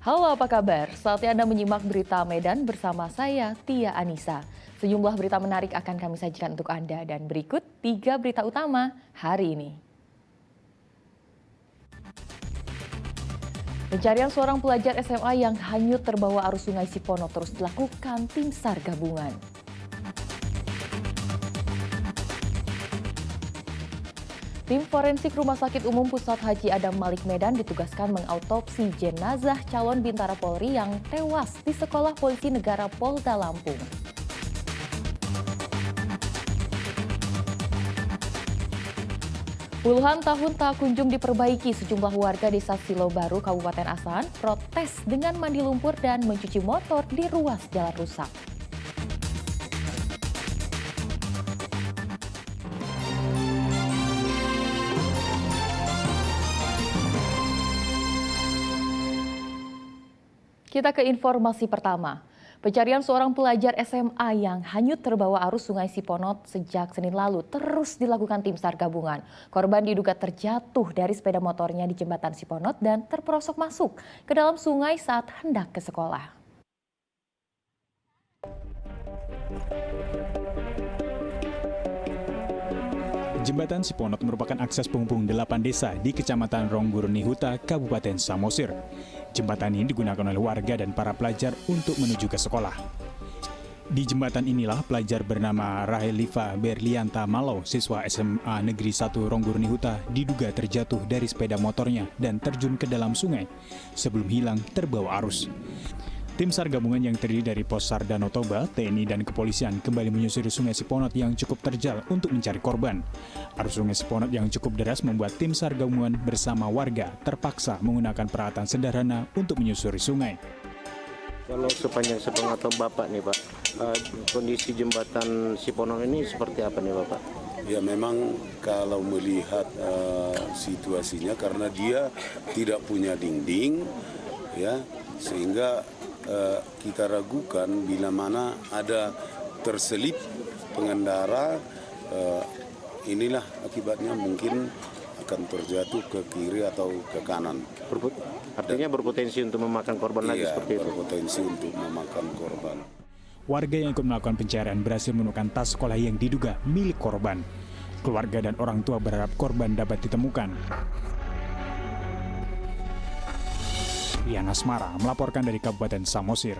Halo, apa kabar? Saatnya Anda menyimak berita Medan bersama saya, Tia Anissa. Sejumlah berita menarik akan kami sajikan untuk Anda dan berikut 3 berita utama hari ini. Pencarian seorang pelajar SMA yang hanyut terbawa arus Sungai Sipono terus dilakukan tim SAR gabungan. Tim forensik Rumah Sakit Umum Pusat Haji Adam Malik Medan ditugaskan mengautopsi jenazah calon Bintara Polri yang tewas di Sekolah Polisi Negara Polda Lampung. Puluhan tahun tak kunjung diperbaiki, sejumlah warga desa Silo Baru, Kabupaten Asahan, protes dengan mandi lumpur dan mencuci motor di ruas jalan rusak. Kita ke informasi pertama. Pencarian seorang pelajar SMA yang hanyut terbawa arus Sungai Sipono sejak Senin lalu terus dilakukan tim SAR gabungan. Korban diduga terjatuh dari sepeda motornya di jembatan Siponot dan terperosok masuk ke dalam sungai saat hendak ke sekolah. Jembatan Siponot merupakan akses penghubung 8 desa di Kecamatan Ronggurni Huta, Kabupaten Samosir. Jembatan ini digunakan oleh warga dan para pelajar untuk menuju ke sekolah. Di jembatan inilah pelajar bernama Raheliva Berlianta Malo, siswa SMA Negeri 1 Ronggurni Huta, diduga terjatuh dari sepeda motornya dan terjun ke dalam sungai sebelum hilang terbawa arus. Tim SAR gabungan yang terdiri dari Pos SAR Danau Toba, TNI, dan kepolisian kembali menyusuri Sungai Siponot yang cukup terjal untuk mencari korban. Arus Sungai Siponot yang cukup deras membuat tim SAR gabungan bersama warga terpaksa menggunakan peralatan sederhana untuk menyusuri sungai. Kalau sepanjang sepengetahuan Bapak nih Pak, kondisi jembatan Siponot ini seperti apa nih Bapak? Ya memang kalau melihat situasinya karena dia tidak punya dinding, ya sehingga kita ragukan bila mana ada terselip pengendara, inilah akibatnya mungkin akan terjatuh ke kiri atau ke kanan. Artinya berpotensi untuk memakan korban lagi seperti itu? Berpotensi untuk memakan korban. Warga yang ikut melakukan pencarian berhasil menemukan tas sekolah yang diduga milik korban. Keluarga dan orang tua berharap korban dapat ditemukan. Rian Asmara melaporkan dari Kabupaten Samosir.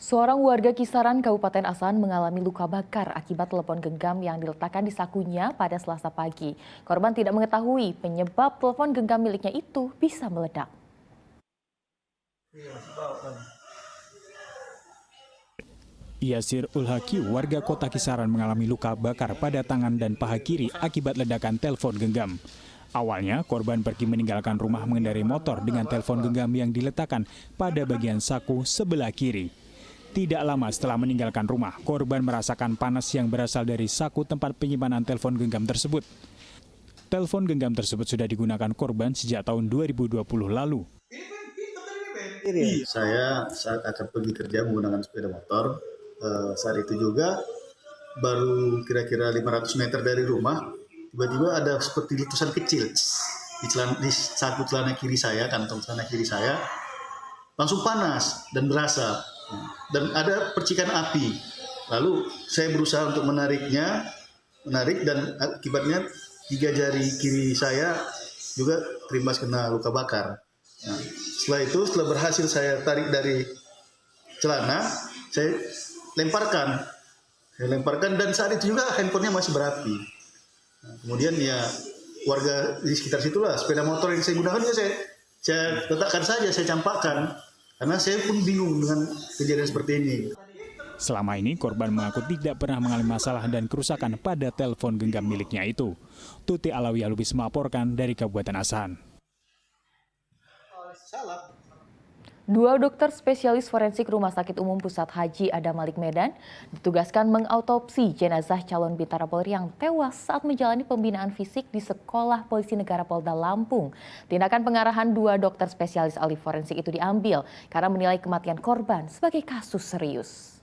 Seorang warga Kisaran Kabupaten Asahan mengalami luka bakar akibat telepon genggam yang diletakkan di sakunya pada Selasa pagi. Korban tidak mengetahui penyebab telepon genggam miliknya itu bisa meledak. Yasir Ulhaki, warga kota Kisaran mengalami luka bakar pada tangan dan paha kiri akibat ledakan telepon genggam. Awalnya, korban pergi meninggalkan rumah mengendarai motor dengan telepon genggam yang diletakkan pada bagian saku sebelah kiri. Tidak lama setelah meninggalkan rumah, korban merasakan panas yang berasal dari saku tempat penyimpanan telepon genggam tersebut. Telepon genggam tersebut sudah digunakan korban sejak tahun 2020 lalu. Saya saat akan pergi kerja menggunakan sepeda motor, saat itu juga baru kira-kira 500 meter dari rumah, tiba-tiba ada seperti letusan kecil di saku celana kiri saya, kantong celana kiri saya, langsung panas dan berasa, dan ada percikan api. Lalu saya berusaha untuk menarik dan akibatnya 3 jari kiri saya juga terimbas kena luka bakar. Nah, setelah berhasil saya tarik dari celana, saya lemparkan dan saat itu juga handphonenya masih berapi. Nah, kemudian ya warga di sekitar situlah sepeda motor yang saya gunakan saya letakkan saja, saya campakkan karena saya pun bingung dengan kejadian seperti ini. Selama ini korban mengaku tidak pernah mengalami masalah dan kerusakan pada telepon genggam miliknya itu. Tuti Alawiyah Lubis melaporkan dari Kabupaten Asahan. 2 dokter spesialis forensik Rumah Sakit Umum Pusat Haji Adam Malik Medan ditugaskan mengautopsi jenazah calon Bintara Polri yang tewas saat menjalani pembinaan fisik di Sekolah Polisi Negara Polda Lampung. Tindakan pengarahan 2 dokter spesialis ahli forensik itu diambil karena menilai kematian korban sebagai kasus serius.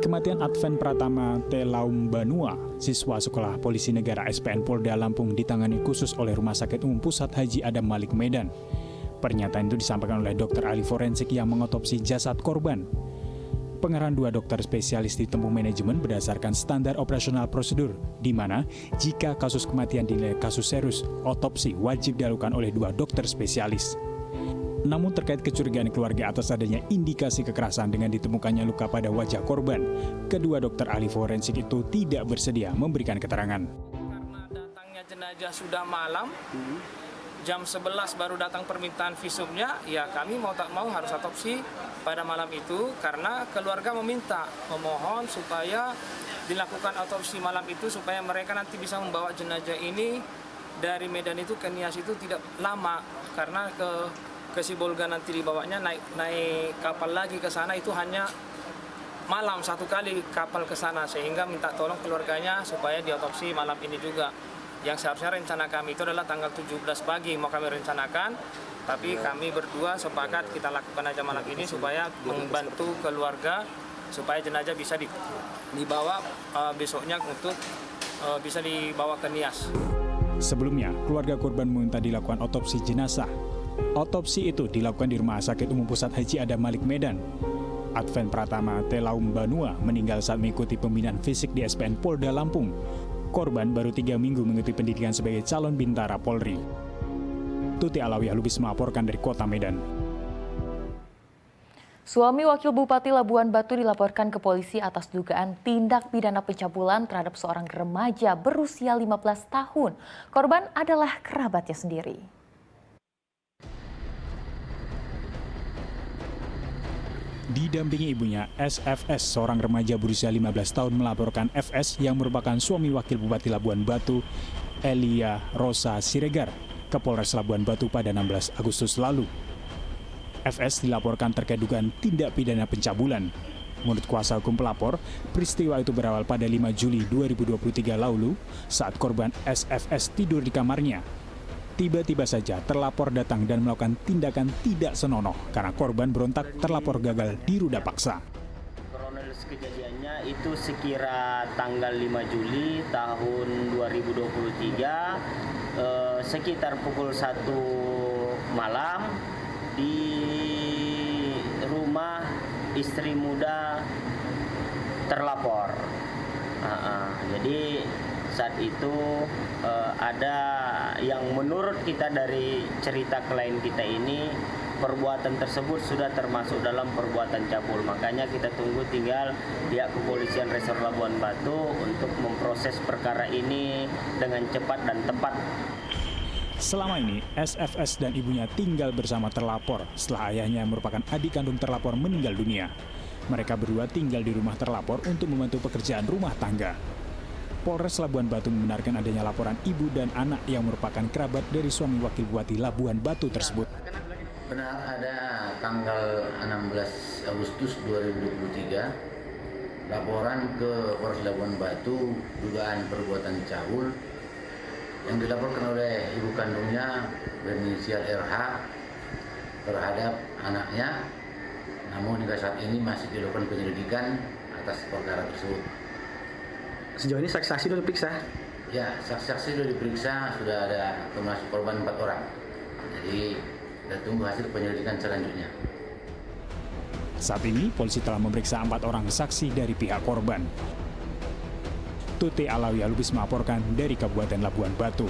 Kematian Advent Pratama Telaum Banua, siswa Sekolah Polisi Negara SPN Polda Lampung ditangani khusus oleh Rumah Sakit Umum Pusat Haji Adam Malik Medan. Pernyataan itu disampaikan oleh dokter ahli forensik yang mengotopsi jasad korban. Pengarahan 2 dokter spesialis ditempuh manajemen berdasarkan standar operasional prosedur, di mana jika kasus kematian dinilai kasus serius, otopsi wajib dilakukan oleh 2 dokter spesialis. Namun terkait kecurigaan keluarga atas adanya indikasi kekerasan dengan ditemukannya luka pada wajah korban, kedua dokter ahli forensik itu tidak bersedia memberikan keterangan. Karena datangnya jenazah sudah malam, jam 11 baru datang permintaan visumnya, ya kami mau tak mau harus otopsi pada malam itu karena keluarga memohon supaya dilakukan otopsi malam itu supaya mereka nanti bisa membawa jenazah ini dari Medan itu ke Nias itu tidak lama karena ke Sibolga nanti dibawanya naik kapal lagi ke sana itu hanya malam 1 kali kapal ke sana, sehingga minta tolong keluarganya supaya diotopsi malam ini juga. Yang seharusnya rencana kami itu adalah tanggal 17 pagi mau kami rencanakan, tapi kami berdua sepakat kita lakukan aja malam ini supaya membantu keluarga supaya jenazah bisa dibawa besoknya untuk bisa dibawa ke Nias. Sebelumnya, keluarga korban meminta dilakukan otopsi jenazah. Otopsi itu dilakukan di Rumah Sakit Umum Pusat Haji Adam Malik Medan. Advent Pratama Telaum Banua meninggal saat mengikuti pembinaan fisik di SPN Polda Lampung. Korban baru 3 minggu mengikuti pendidikan sebagai calon bintara Polri. Tuti Alawiyah Lubis melaporkan dari Kota Medan. Suami Wakil Bupati Labuan Batu dilaporkan ke polisi atas dugaan tindak pidana pencabulan terhadap seorang remaja berusia 15 tahun. Korban adalah kerabatnya sendiri. Didampingi ibunya, SFS, seorang remaja berusia 15 tahun melaporkan FS yang merupakan suami Wakil Bupati Labuan Batu, Elia Rosa Siregar, ke Polres Labuan Batu pada 16 Agustus lalu. FS dilaporkan terkait dugaan tindak pidana pencabulan. Menurut kuasa hukum pelapor, peristiwa itu berawal pada 5 Juli 2023 lalu saat korban SFS tidur di kamarnya. Tiba-tiba saja terlapor datang dan melakukan tindakan tidak senonoh karena korban berontak terlapor gagal diruda paksa. Kronologis kejadiannya itu sekira tanggal 5 Juli tahun 2023 sekitar pukul 1 malam di rumah istri muda terlapor. Jadi saat itu ada yang menurut kita dari cerita klien kita ini perbuatan tersebut sudah termasuk dalam perbuatan cabul. Makanya kita tunggu tinggal pihak kepolisian Resor Labuan Batu untuk memproses perkara ini dengan cepat dan tepat. Selama ini, SFS dan ibunya tinggal bersama terlapor setelah ayahnya yang merupakan adik kandung terlapor meninggal dunia. Mereka berdua tinggal di rumah terlapor untuk membantu pekerjaan rumah tangga. Polres Labuan Batu membenarkan adanya laporan ibu dan anak yang merupakan kerabat dari suami Wakil Bupati Labuan Batu tersebut. Benar ada tanggal 16 Agustus 2023 laporan ke Polres Labuan Batu dugaan perbuatan cabul yang dilaporkan oleh ibu kandungnya berinisial RH terhadap anaknya. Namun hingga saat ini masih dilakukan penyelidikan atas perkara tersebut. Sejauh ini saksi-saksi sudah diperiksa? Ya, saksi-saksi sudah diperiksa, sudah ada termasuk korban 4 orang. Jadi kita tunggu hasil penyelidikan selanjutnya. Saat ini, polisi telah memeriksa 4 orang saksi dari pihak korban. Tuti Alawiyah Lubis melaporkan dari Kabupaten Labuan Batu.